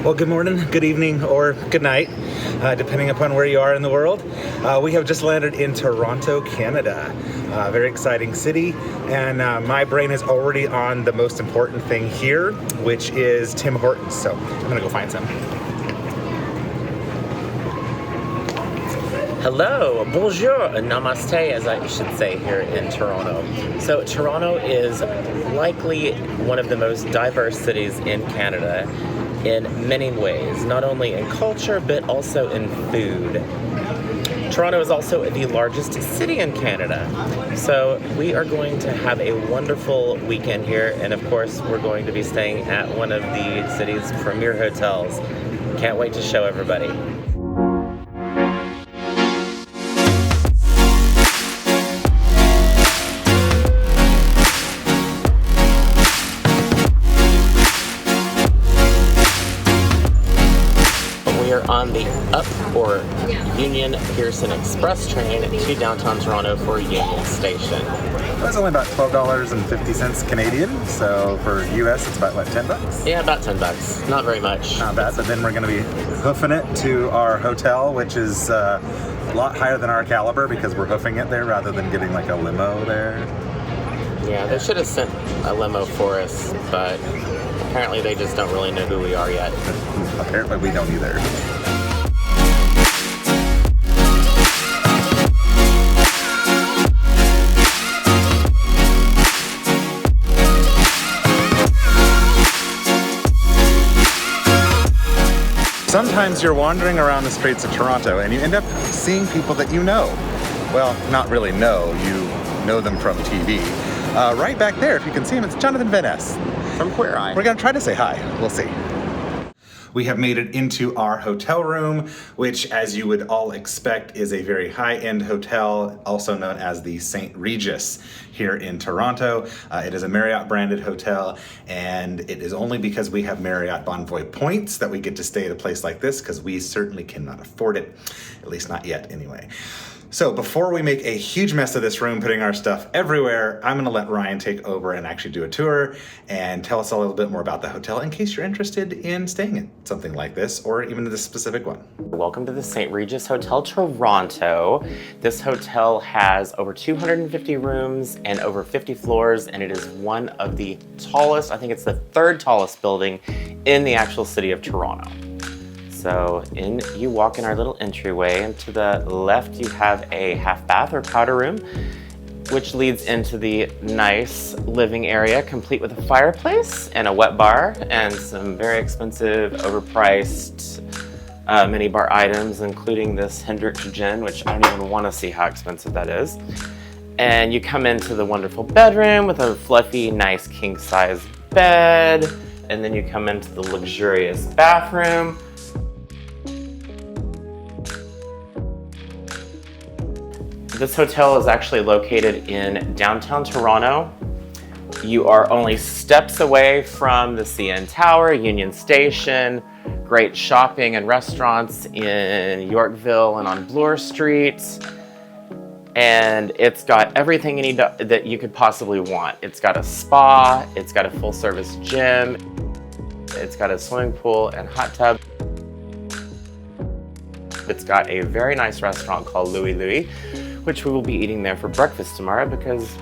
Well, good morning, good evening, or good night, depending upon where you are in the world. We have just landed in Toronto, Canada. Very exciting city, and my brain is already on the most important thing here, which is Tim Hortons. So I'm gonna go find some. Hello, bonjour, namaste, as I should say here in Toronto. So Toronto is likely one of the most diverse cities in Canada in many ways, not only in culture, but also in food. Toronto is also the largest city in Canada. So we are going to have a wonderful weekend here, and of course, we're going to be staying at one of the city's premier hotels. Can't wait to show everybody. On the Up or Union Pearson Express train to downtown Toronto for Union Station. That's only about $12.50 Canadian, so for US it's about what, $10? Yeah, about $10. Not very much. Not bad, but then we're going to be hoofing it to our hotel, which is a lot higher than our caliber because we're hoofing it there rather than getting like a limo there. Yeah, they should have sent a limo for us, but apparently they just don't really know who we are yet. Apparently we don't either. Sometimes you're wandering around the streets of Toronto and you end up seeing people that you know. Well, not really know, you know them from TV. Right back there, if you can see him, it's Jonathan Van Ness. From Queer Eye. We're gonna try to say hi, we'll see. We have made it into our hotel room, which, as you would all expect, is a very high-end hotel, also known as the St. Regis here in Toronto. It is a Marriott-branded hotel, and it is only because we have Marriott Bonvoy points that we get to stay at a place like this, because we certainly cannot afford it, at least not yet anyway. So before we make a huge mess of this room, putting our stuff everywhere, I'm gonna let Ryan take over and actually do a tour and tell us a little bit more about the hotel in case you're interested in staying in something like this or even this specific one. Welcome to the St. Regis Hotel Toronto. This hotel has over 250 rooms and over 50 floors, and it is one of the tallest, I think it's the third tallest building in the actual city of Toronto. So in you walk in our little entryway, and to the left you have a half bath or powder room, which leads into the nice living area, complete with a fireplace and a wet bar and some very expensive, overpriced mini bar items, including this Hendrick's gin, which I don't even want to see how expensive that is. And you come into the wonderful bedroom with a fluffy, nice king-size bed, and then you come into the luxurious bathroom. This hotel is actually located in downtown Toronto. You are only steps away from the CN Tower, Union Station, great shopping and restaurants in Yorkville and on Bloor Street. And it's got everything you need that you could possibly want. It's got a spa, it's got a full-service gym, it's got a swimming pool and hot tub. It's got a very nice restaurant called Louis, which we will be eating there for breakfast tomorrow because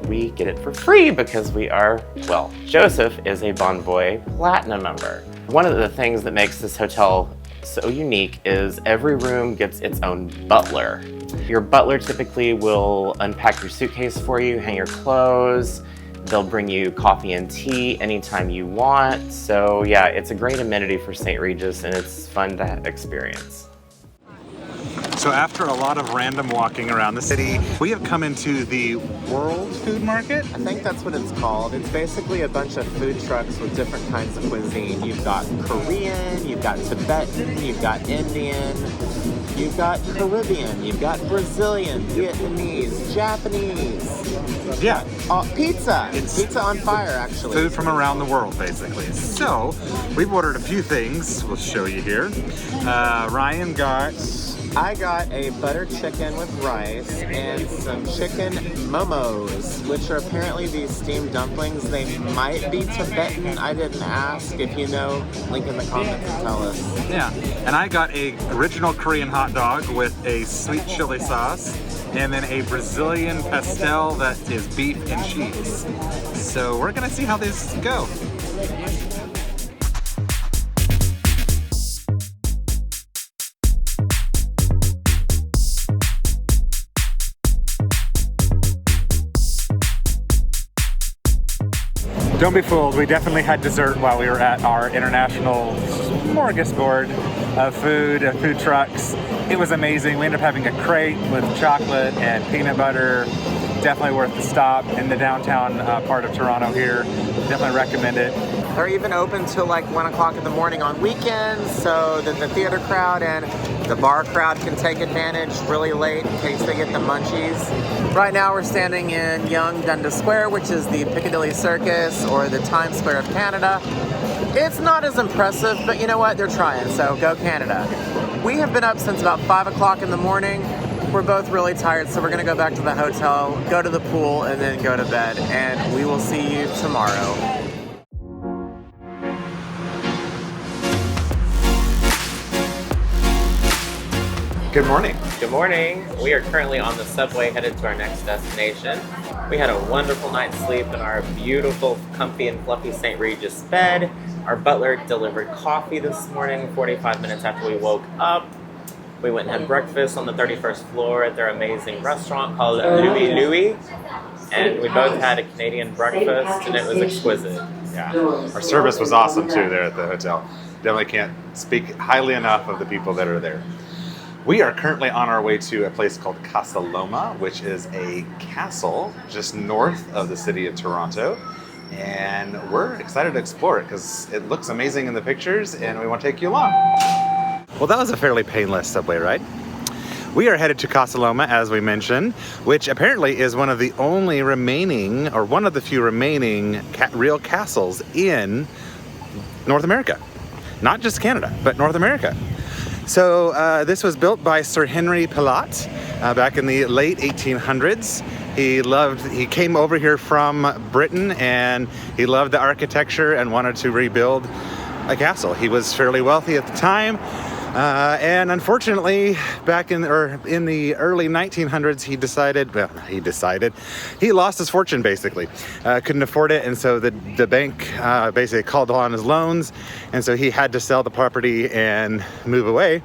we get it for free because we are, well, Joseph is a Bonvoy Platinum member. One of the things that makes this hotel so unique is every room gets its own butler. Your butler typically will unpack your suitcase for you, hang your clothes, they'll bring you coffee and tea anytime you want. So yeah, it's a great amenity for St. Regis and it's fun to experience. So after a lot of random walking around the city, we have come into the World Food Market. I think that's what it's called. It's basically a bunch of food trucks with different kinds of cuisine. You've got Korean, you've got Tibetan, you've got Indian, you've got Caribbean, you've got Brazilian, Vietnamese, Japanese. Yeah. Pizza. It's pizza on fire, actually. Food from around the world, basically. So we've ordered a few things. We'll show you here. Ryan got I got a butter chicken with rice and some chicken momos, which are apparently these steamed dumplings. They might be Tibetan. I didn't ask. If you know, link in the comments and tell us. Yeah, and I got a original Korean hot dog with a sweet chili sauce, and then a Brazilian pastel that is beef and cheese. So we're gonna see how these go. Don't be fooled, we definitely had dessert while we were at our international smorgasbord of food trucks. It was amazing. We ended up having a crate with chocolate and peanut butter. Definitely worth the stop in the downtown part of Toronto here. Definitely recommend it. They're even open till like 1 o'clock in the morning on weekends, so that the theater crowd and the bar crowd can take advantage really late in case they get the munchies. Right now we're standing in Yonge Dundas Square, which is the Piccadilly Circus or the Times Square of Canada. It's not as impressive, but you know what? They're trying, so go Canada. We have been up since about 5 o'clock in the morning. We're both really tired, so we're gonna go back to the hotel, go to the pool, and then go to bed, and we will see you tomorrow. Good morning. Good morning. We are currently on the subway headed to our next destination. We had a wonderful night's sleep in our beautiful, comfy and fluffy St. Regis bed. Our butler delivered coffee this morning 45 minutes after we woke up. We went and had breakfast on the 31st floor at their amazing restaurant called Louis Louis. And we both had a Canadian breakfast and it was exquisite. Yeah, our service was awesome too there at the hotel. Definitely can't speak highly enough of the people that are there. We are currently on our way to a place called Casa Loma, which is a castle just north of the city of Toronto. And we're excited to explore it because it looks amazing in the pictures and we want to take you along. Well, that was a fairly painless subway ride. We are headed to Casa Loma, as we mentioned, which apparently is one of the only remaining, or one of the few remaining real castles in North America. Not just Canada, but North America. So this was built by Sir Henry Pilat back in the late 1800s. He came over here from Britain and he loved the architecture and wanted to rebuild a castle. He was fairly wealthy at the time. And unfortunately, back in the early 1900s, he lost his fortune basically, couldn't afford it, and so the bank basically called on his loans, and so he had to sell the property and move away.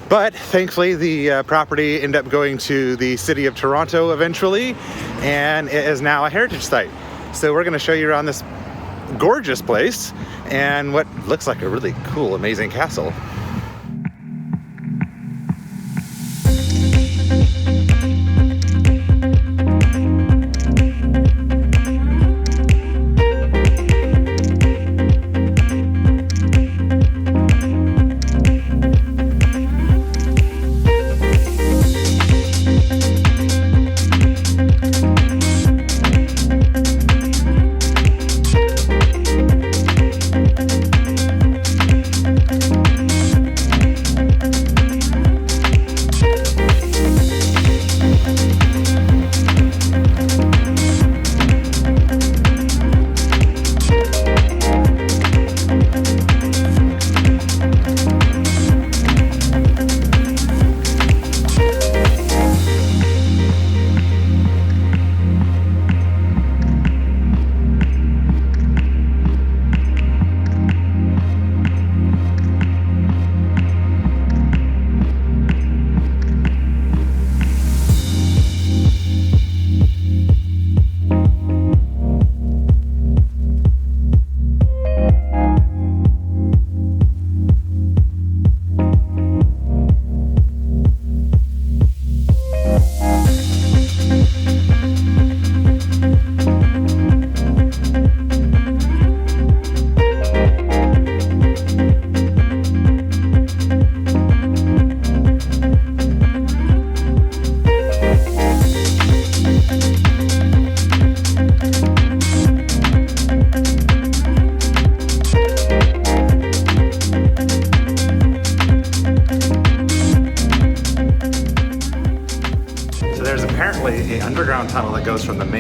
But thankfully, the property ended up going to the city of Toronto eventually, and it is now a heritage site. So we're going to show you around this gorgeous place and what looks like a really cool, amazing castle.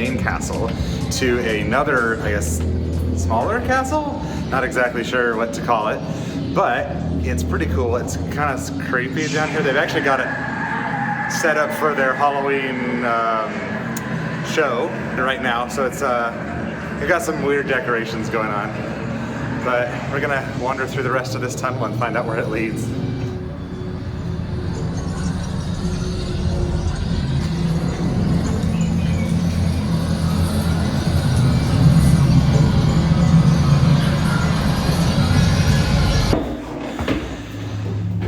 main castle to another, I guess, smaller castle? Not exactly sure what to call it, but it's pretty cool. It's kind of creepy down here. They've actually got it set up for their Halloween show right now, so it's they've got some weird decorations going on. But we're gonna wander through the rest of this tunnel and find out where it leads.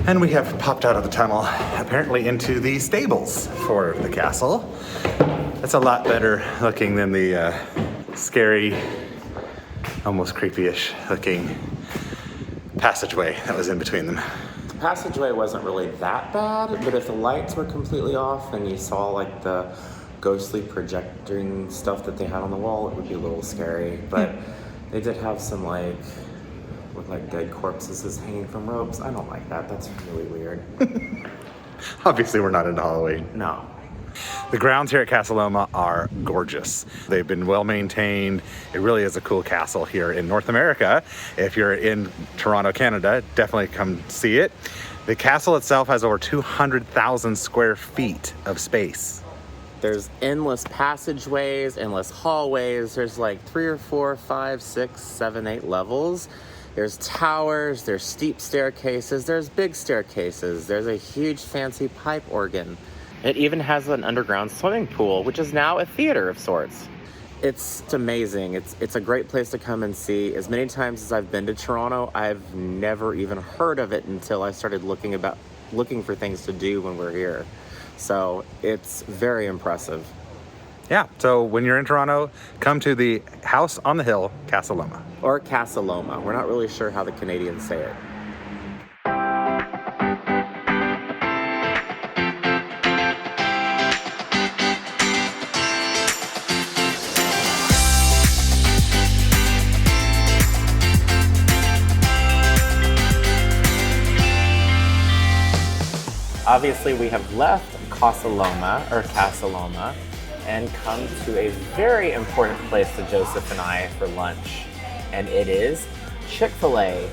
And we have popped out of the tunnel, apparently into the stables for the castle. That's a lot better looking than the scary, almost creepy-ish looking passageway that was in between them. The passageway wasn't really that bad, but if the lights were completely off and you saw like the ghostly projecting stuff that they had on the wall, it would be a little scary. But they did have some with dead corpses hanging from ropes. I don't like that. That's really weird. Obviously, we're not into Halloween. No. The grounds here at Casa Loma are gorgeous. They've been well maintained. It really is a cool castle here in North America. If you're in Toronto, Canada, definitely come see it. The castle itself has over 200,000 square feet of space. There's endless passageways, endless hallways. There's like 3 or 4, 5, 6, 7, 8 levels. There's towers, there's steep staircases, there's big staircases, there's a huge fancy pipe organ. It even has an underground swimming pool, which is now a theater of sorts. It's amazing. It's a great place to come and see. As many times as I've been to Toronto, I've never even heard of it until I started looking for things to do when we're here. So it's very impressive. Yeah, so when you're in Toronto, come to the house on the hill, Casa Loma. Or Casa Loma. We're not really sure how the Canadians say it. Obviously, we have left Casa Loma, and come to a very important place to Joseph and I for lunch, and it is Chick-fil-a.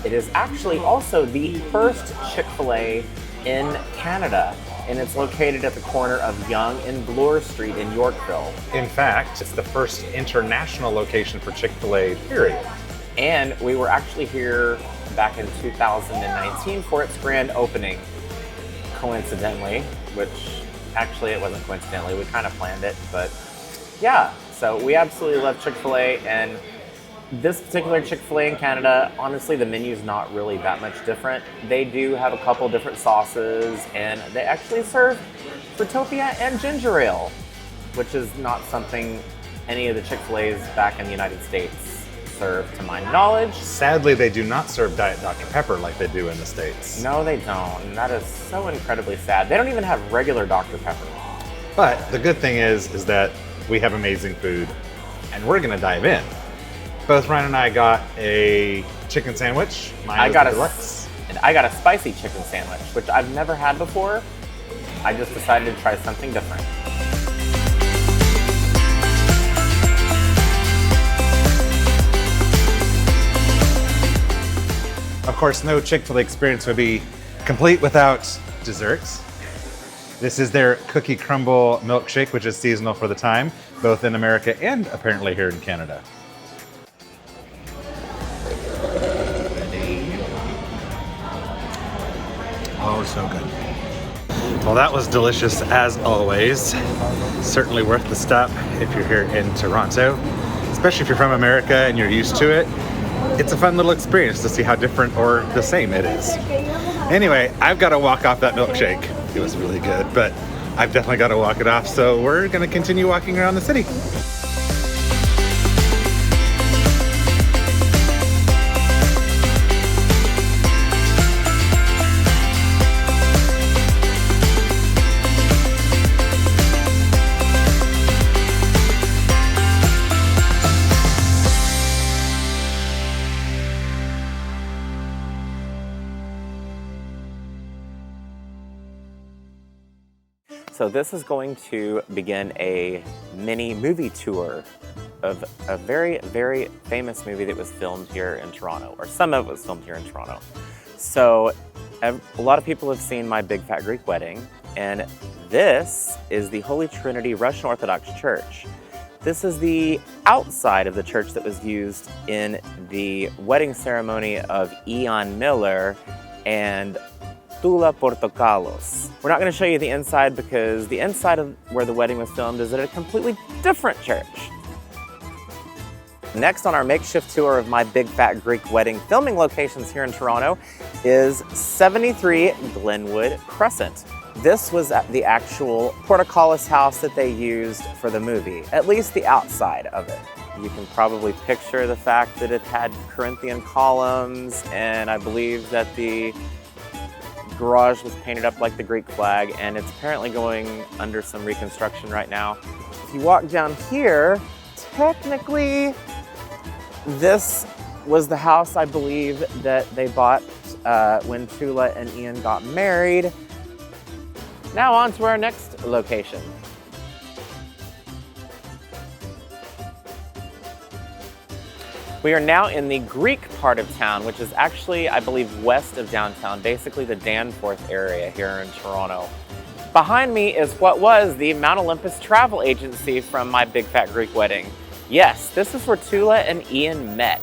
It is actually also the first Chick-fil-a in Canada, and it's located at the corner of Yonge and Bloor Street in Yorkville. In fact, it's the first international location for Chick-fil-a, period. And we were actually here back in 2019 for its grand opening, coincidentally, which actually it wasn't coincidentally, we kind of planned it, but yeah, so we absolutely love Chick-fil-a, and this particular Chick-fil-a in Canada, honestly, the menu's not really that much different. They do have a couple different sauces, and they actually serve Fruitopia and ginger ale, which is not something any of the Chick-fil-a's back in the United States serve, to my knowledge. Sadly, they do not serve Diet Dr. Pepper like they do in the States. No, they don't, and that is so incredibly sad. They don't even have regular Dr. Pepper. But the good thing is that we have amazing food, and we're gonna dive in. Both Ryan and I got a chicken sandwich. I got a spicy chicken sandwich, which I've never had before. I just decided to try something different. Of course, no Chick-fil-a experience would be complete without desserts. This is their cookie crumble milkshake, which is seasonal for the time, both in America and apparently here in Canada. Oh, so good. Well, that was delicious as always. Certainly worth the stop if you're here in Toronto, especially if you're from America and you're used to it. It's a fun little experience to see how different or the same it is. Anyway, I've got to walk off that milkshake. It was really good, but I've definitely got to walk it off, so we're going to continue walking around the city. So this is going to begin a mini movie tour of a very, very famous movie that was filmed here in Toronto, or some of it was filmed here in Toronto. So a lot of people have seen My Big Fat Greek Wedding, and this is the Holy Trinity Russian Orthodox Church. This is the outside of the church that was used in the wedding ceremony of Ian Miller and Tula Portokalos. We're not going to show you the inside because the inside of where the wedding was filmed is at a completely different church. Next on our makeshift tour of My Big Fat Greek Wedding filming locations here in Toronto is 73 Glenwood Crescent. This was at the actual Portokalos house that they used for the movie, at least the outside of it. You can probably picture the fact that it had Corinthian columns, and I believe that the garage was painted up like the Greek flag, and it's apparently going under some reconstruction right now. If you walk down here, technically, this was the house, I believe, that they bought when Tula and Ian got married. Now on to our next location. We are now in the Greek part of town, which is actually, I believe, west of downtown, basically the Danforth area here in Toronto. Behind me is what was the Mount Olympus travel agency from My Big Fat Greek Wedding. Yes, this is where Tula and Ian met.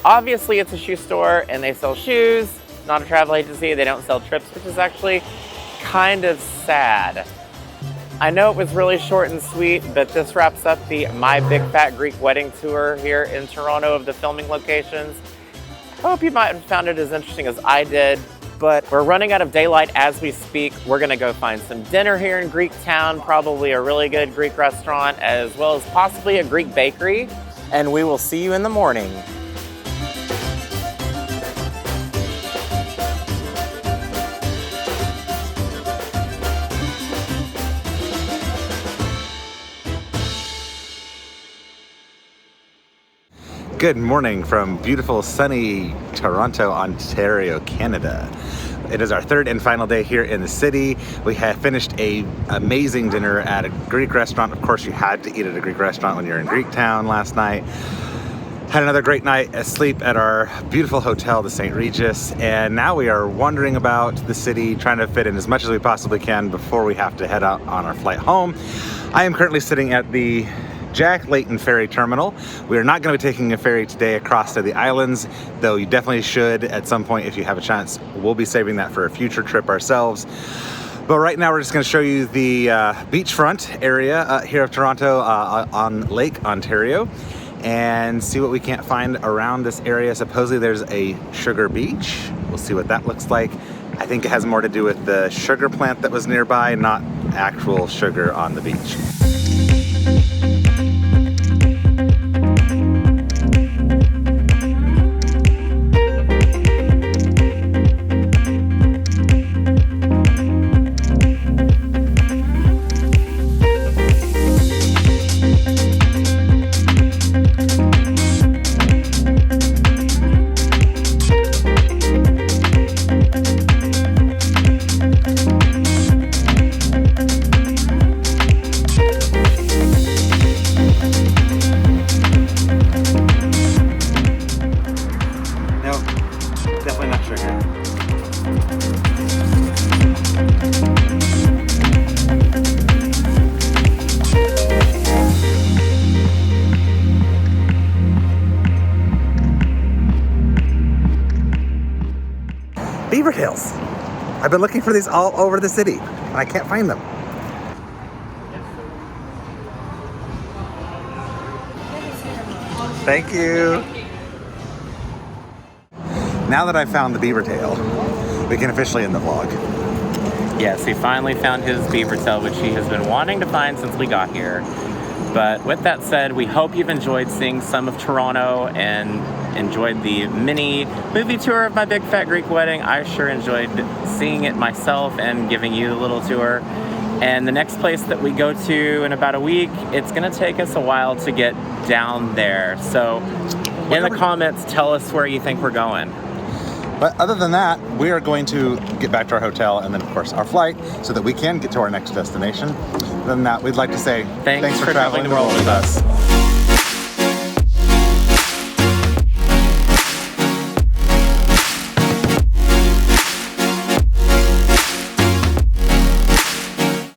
Obviously, it's a shoe store and they sell shoes, not a travel agency. They don't sell trips, which is actually kind of sad. I know it was really short and sweet, but this wraps up the My Big Fat Greek Wedding tour here in Toronto of the filming locations. I hope you might have found it as interesting as I did, but we're running out of daylight as we speak. We're gonna go find some dinner here in Greek Town, probably a really good Greek restaurant, as well as possibly a Greek bakery, and we will see you in the morning. Good morning from beautiful sunny Toronto, Ontario, Canada. It is our third and final day here in the city. We have finished an amazing dinner at a Greek restaurant. Of course, you had to eat at a Greek restaurant when you're in Greek Town last night. Had another great night asleep at our beautiful hotel, the St. Regis, and now we are wandering about the city, trying to fit in as much as we possibly can before we have to head out on our flight home. I am currently sitting at the Jack Layton Ferry Terminal. We are not going to be taking a ferry today across to the islands, though you definitely should at some point if you have a chance. We'll be saving that for a future trip ourselves. But right now we're just going to show you the beachfront area here of Toronto on Lake Ontario and see what we can't find around this area. Supposedly there's a sugar beach. We'll see what that looks like. I think it has more to do with the sugar plant that was nearby, not actual sugar on the beach. Beaver tails. I've been looking for these all over the city and I can't find them. Thank you. Now that I've found the beaver tail, we can officially end the vlog. Yes, he finally found his beaver tail, which he has been wanting to find since we got here. But with that said, we hope you've enjoyed seeing some of Toronto and enjoyed the mini movie tour of My Big Fat Greek Wedding. I sure enjoyed seeing it myself and giving you a little tour. And the next place that we go to in about a week, it's gonna take us a while to get down there. So in the comments, tell us where you think we're going. But other than that, we are going to get back to our hotel and then, of course, our flight so that we can get to our next destination. Other than that, we'd like to say thanks for traveling the world with us.